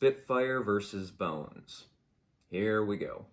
Spitfire versus Bones. Here we go.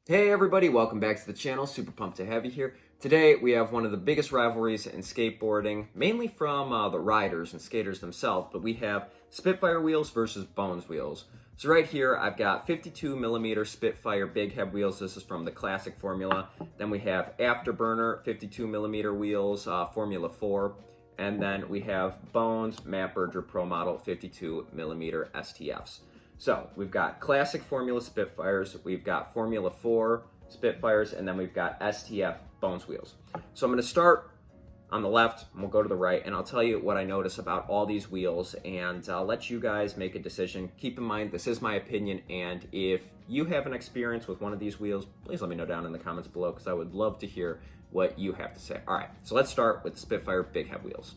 Hey everybody, welcome back to the channel. Super pumped to have you here. Today we have one of the biggest rivalries in skateboarding, mainly from the riders and skaters themselves, but we have Spitfire wheels versus Bones wheels. So right here I've got 52 millimeter Spitfire big head wheels. This is from the classic formula. Then we have Afterburner 52 millimeter wheels, Formula 4. And then we have Bones Matt Berger Pro Model 52 millimeter STFs. So we've got classic Formula Spitfires, we've got Formula 4 Spitfires, and then we've got STF Bones wheels. So I'm going to start on the left, and we'll go to the right, and I'll tell you what I notice about all these wheels, and I'll let you guys make a decision. Keep in mind, this is my opinion, and if you have an experience with one of these wheels, please let me know down in the comments below, because I would love to hear what you have to say. All right, so let's start with the Spitfire big head wheels.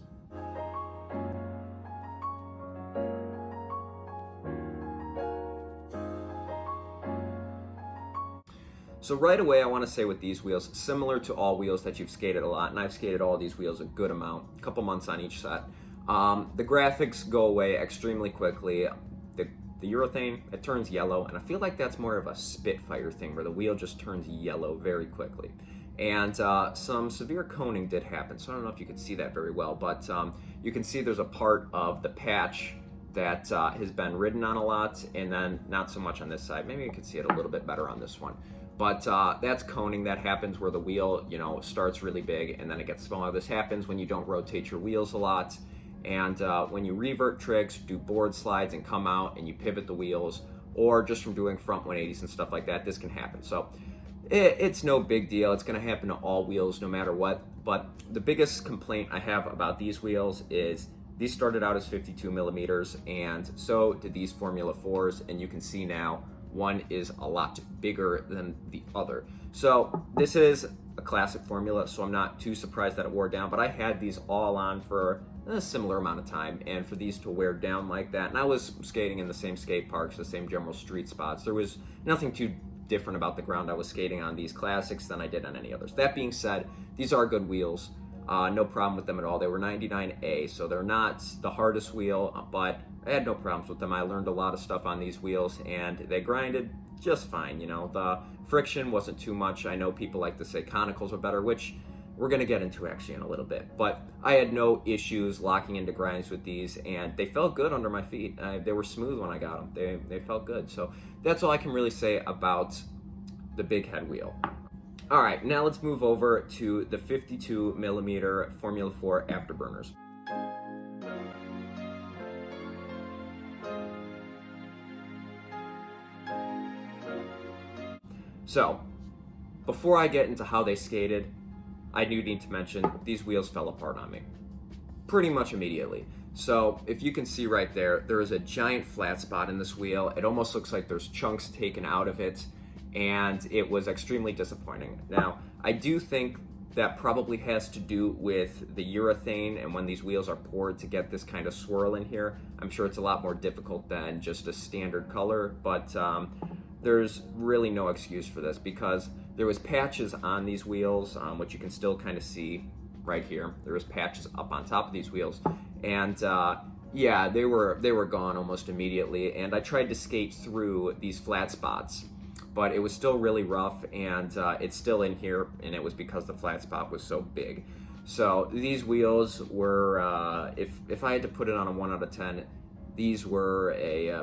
So right away, I want to say with these wheels, similar to all wheels that you've skated a lot, and I've skated all these wheels a good amount, a couple months on each set. The graphics go away extremely quickly. The urethane, it turns yellow, and I feel like that's more of a Spitfire thing, where the wheel just turns yellow very quickly. And some severe coning did happen, so I don't know if you can see that very well, but you can see there's a part of the patch that has been ridden on a lot, and then not so much on this side. Maybe you can see it a little bit better on this one. But that's coning. That happens where the wheel, starts really big and then it gets smaller. This happens when you don't rotate your wheels a lot, and when you revert tricks, do board slides and come out and you pivot the wheels, or just from doing front 180s and stuff like that, this can happen. So it's no big deal. It's going to happen to all wheels no matter what. But the biggest complaint I have about these wheels is these started out as 52 millimeters, and so did these Formula 4s, and you can see now one is a lot bigger than the other. So this is a classic formula, so I'm not too surprised that it wore down, but I had these all on for a similar amount of time, and for these to wear down like that, and I was skating in the same skate parks, the same general street spots, there was nothing too different about the ground I was skating on these classics than I did on any others. That being said, these are good wheels. No problem with them at all. They were 99A, so they're not the hardest wheel, but I had no problems with them. I learned a lot of stuff on these wheels, and they grinded just fine. The friction wasn't too much. I know people like to say conicals are better, which we're going to get into actually in a little bit, but I had no issues locking into grinds with these, and they felt good under my feet. They were smooth when I got them. They felt good. So that's all I can really say about the big head wheel. All right, now let's move over to the 52 millimeter Formula 4 Afterburners. So, before I get into how they skated, I do need to mention these wheels fell apart on me pretty much immediately. So if you can see right there, there is a giant flat spot in this wheel. It almost looks like there's chunks taken out of it, and it was extremely disappointing. Now, I do think that probably has to do with the urethane, and when these wheels are poured to get this kind of swirl in here, I'm sure it's a lot more difficult than just a standard color, but there's really no excuse for this, because there was patches on these wheels, which you can still kind of see right here. There was patches up on top of these wheels, and yeah, they were gone almost immediately, and I tried to skate through these flat spots, but it was still really rough, and it's still in here, and it was because the flat spot was so big. So these wheels were, if I had to put it on a 1 out of 10, these were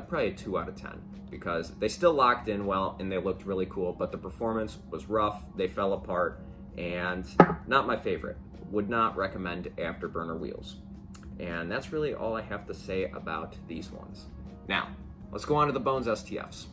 probably a 2 out of 10, because they still locked in well and they looked really cool, but the performance was rough, they fell apart, and not my favorite. Would not recommend Afterburner wheels. And that's really all I have to say about these ones. Now, let's go on to the Bones STFs.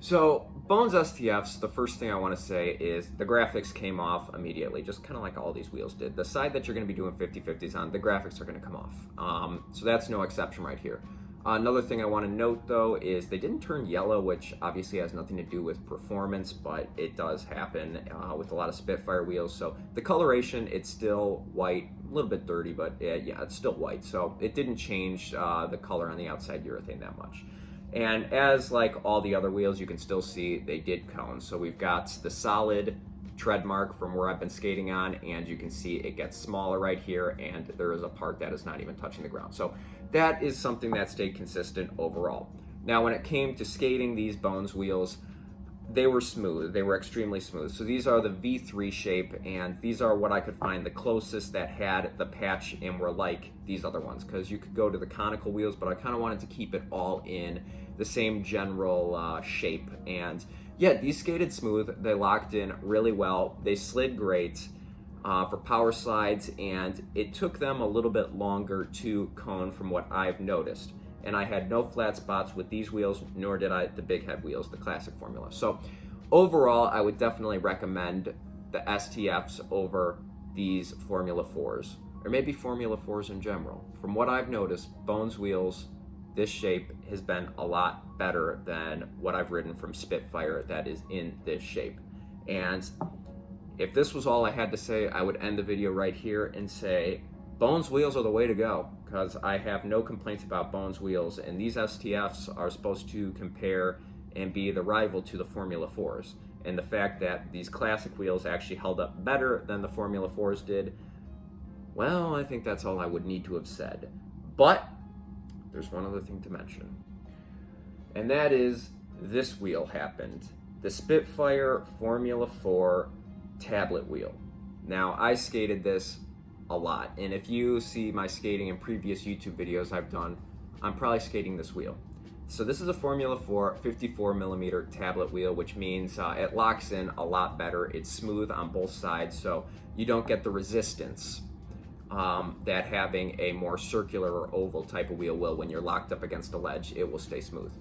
So, Bones STFs, the first thing I want to say is the graphics came off immediately, just kind of like all these wheels did. The side that you're going to be doing 50/50s on, the graphics are going to come off. So that's no exception right here. Another thing I want to note though is they didn't turn yellow, which obviously has nothing to do with performance, but it does happen with a lot of Spitfire wheels. So the coloration, it's still white, a little bit dirty, but yeah, it's still white. So it didn't change the color on the outside urethane that much. And as like all the other wheels, you can still see they did cone. So we've got the solid tread mark from where I've been skating on, and you can see it gets smaller right here, and there is a part that is not even touching the ground. So that is something that stayed consistent overall. Now, when it came to skating these Bones wheels, they were smooth. They were extremely smooth. So these are the V3 shape, and these are what I could find the closest that had the patch and were like these other ones, because you could go to the conical wheels, but I kind of wanted to keep it all in the same general shape. And yeah, these skated smooth. They locked in really well. They slid great for power slides, and it took them a little bit longer to cone from what I've noticed. And I had no flat spots with these wheels, nor did I the big head wheels, the classic formula. So overall, I would definitely recommend the STFs over these Formula 4s, or maybe Formula 4s in general. From what I've noticed, Bones wheels, this shape has been a lot better than what I've ridden from Spitfire that is in this shape. And if this was all I had to say, I would end the video right here and say, Bones wheels are the way to go, because I have no complaints about Bones wheels, and these STFs are supposed to compare and be the rival to the Formula 4s. And the fact that these classic wheels actually held up better than the Formula 4s did, well, I think that's all I would need to have said. But there's one other thing to mention, and that is this wheel happened. The Spitfire Formula 4 tablet wheel. Now, I skated this a lot, and if you see my skating in previous YouTube videos I've done, I'm probably skating this wheel. So this is a Formula 4 54mm tablet wheel, which means it locks in a lot better. It's smooth on both sides, so you don't get the resistance that having a more circular or oval type of wheel will. When you're locked up against a ledge, it will stay smooth,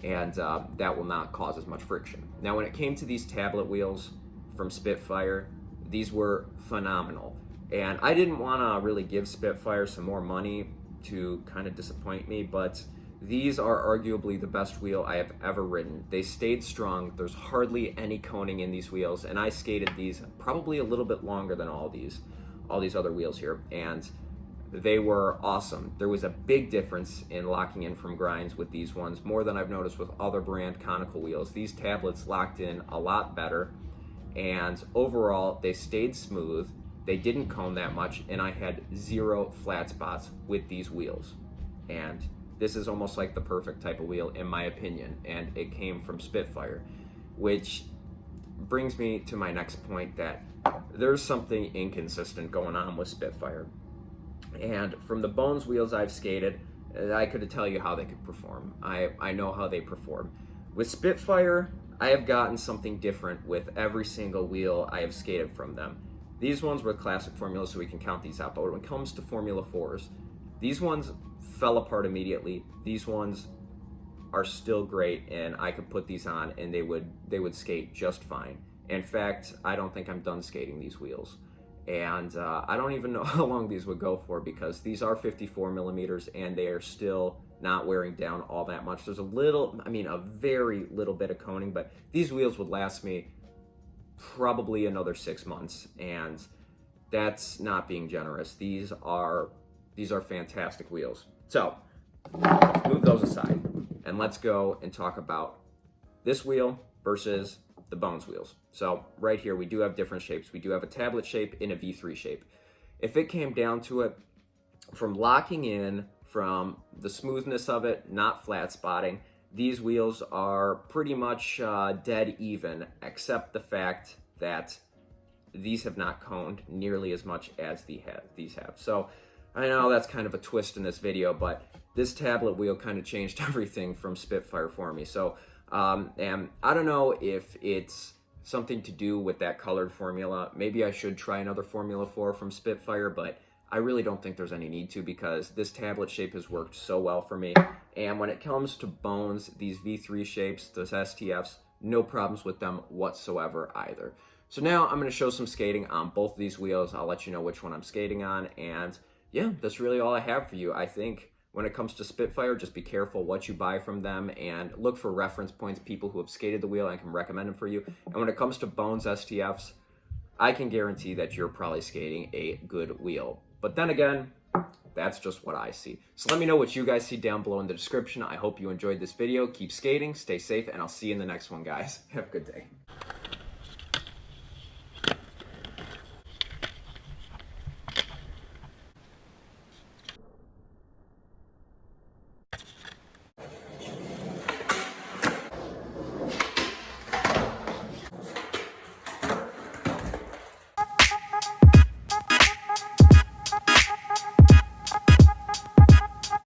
and that will not cause as much friction. Now, when it came to these tablet wheels from Spitfire, these were phenomenal. And I didn't want to really give Spitfire some more money to kind of disappoint me, but these are arguably the best wheel I have ever ridden. They stayed strong. There's hardly any coning in these wheels, and I skated these probably a little bit longer than all these other wheels here, and they were awesome. There was a big difference in locking in from grinds with these ones, more than I've noticed with other brand conical wheels. These tablets locked in a lot better, and overall they stayed smooth. They didn't cone that much, and I had 0 flat spots with these wheels. And this is almost like the perfect type of wheel, in my opinion, and it came from Spitfire, which brings me to my next point, that there's something inconsistent going on with Spitfire. And from the Bones wheels I've skated, I could tell you how they could perform. I know how they perform. With Spitfire, I have gotten something different with every single wheel I have skated from them. These ones were classic formulas, so we can count these out. But when it comes to Formula 4s, these ones fell apart immediately. These ones are still great, and I could put these on and they would skate just fine. In fact, I don't think I'm done skating these wheels. And I don't even know how long these would go for, because these are 54mm and they are still not wearing down all that much. There's a very little bit of coning, but these wheels would last me probably another 6 months, and that's not being generous. These are fantastic wheels. So let's move those aside, and let's go and talk about this wheel versus the Bones wheels. So right here, we do have different shapes. We do have a tablet shape and a V3 shape. If it came down to it, from locking in, from the smoothness of it, not flat spotting, these wheels are pretty much dead even, except the fact that these have not coned nearly as much as these have. So I know that's kind of a twist in this video, but this tablet wheel kind of changed everything from Spitfire for me. So and I don't know if it's something to do with that colored formula. Maybe I should try another Formula 4 from Spitfire, but I really don't think there's any need to, because this tablet shape has worked so well for me. And when it comes to Bones, these V3 shapes, those STFs, no problems with them whatsoever either. So now I'm going to show some skating on both of these wheels. I'll let you know which one I'm skating on. And yeah, that's really all I have for you. I think when it comes to Spitfire, just be careful what you buy from them and look for reference points, people who have skated the wheel. I can recommend them for you. And when it comes to Bones STFs, I can guarantee that you're probably skating a good wheel. But then again, that's just what I see. So let me know what you guys see down below in the description. I hope you enjoyed this video. Keep skating, stay safe, and I'll see you in the next one, guys. Have a good day.